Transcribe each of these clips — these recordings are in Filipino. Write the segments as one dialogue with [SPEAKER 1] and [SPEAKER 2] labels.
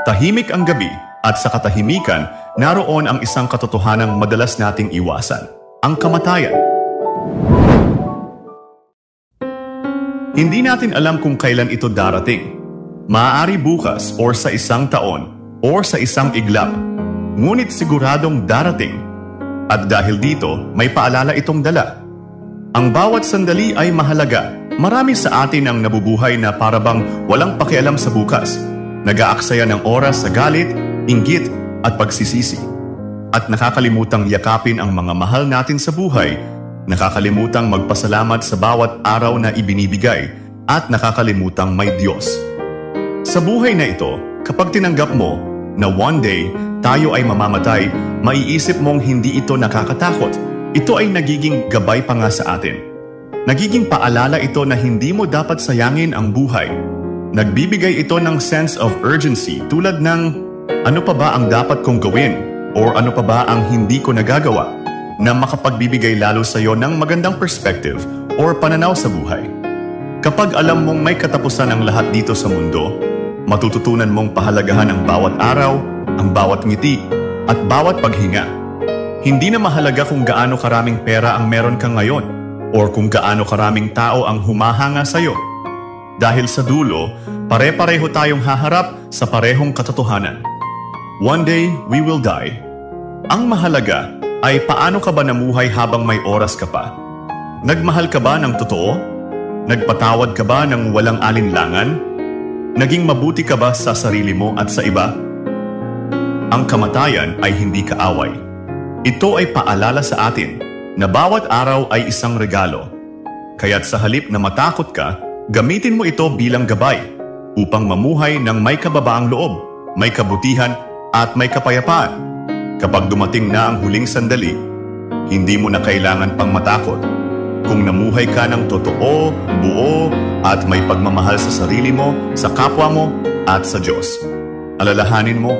[SPEAKER 1] Tahimik ang gabi at sa katahimikan, naroon ang isang katotohanang madalas nating iwasan, ang kamatayan. Hindi natin alam kung kailan ito darating. Maaari bukas or sa isang taon or sa isang iglap. Ngunit siguradong darating. At dahil dito, may paalala itong dala. Ang bawat sandali ay mahalaga. Marami sa atin ang nabubuhay na parabang walang pakialam sa bukas. Nag-aaksaya ng oras sa galit, inggit at pagsisisi. At nakakalimutang yakapin ang mga mahal natin sa buhay, nakakalimutang magpasalamat sa bawat araw na ibinibigay, at nakakalimutang may Diyos. Sa buhay na ito, kapag tinanggap mo na one day tayo ay mamamatay, maiisip mong hindi ito nakakatakot. Ito ay nagiging gabay pa nga sa atin. Nagiging paalala ito na hindi mo dapat sayangin ang buhay. Nagbibigay ito ng sense of urgency tulad ng ano pa ba ang dapat kong gawin o ano pa ba ang hindi ko nagagawa na makapagbibigay lalo sa iyo ng magandang perspective or pananaw sa buhay. Kapag alam mong may katapusan ang lahat dito sa mundo, matututunan mong pahalagahan ang bawat araw, ang bawat ngiti, at bawat paghinga. Hindi na mahalaga kung gaano karaming pera ang meron ka ngayon or kung gaano karaming tao ang humahanga sa iyo. Dahil sa dulo, pare-pareho tayong haharap sa parehong katotohanan. One day, we will die. Ang mahalaga ay paano ka ba namuhay habang may oras ka pa? Nagmahal ka ba ng totoo? Nagpatawad ka ba ng walang alinlangan? Naging mabuti ka ba sa sarili mo at sa iba? Ang kamatayan ay hindi kaaway. Ito ay paalala sa atin na bawat araw ay isang regalo. Kaya't sa halip na matakot ka, gamitin mo ito bilang gabay upang mamuhay ng may kababaang loob, may kabutihan at may kapayapaan. Kapag dumating na ang huling sandali, hindi mo na kailangan pang matakot. Kung namuhay ka ng totoo, buo at may pagmamahal sa sarili mo, sa kapwa mo at sa Diyos. Alalahanin mo,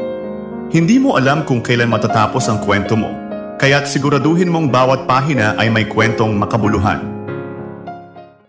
[SPEAKER 1] hindi mo alam kung kailan matatapos ang kwento mo, kaya't siguraduhin mong bawat pahina ay may kwentong makabuluhan.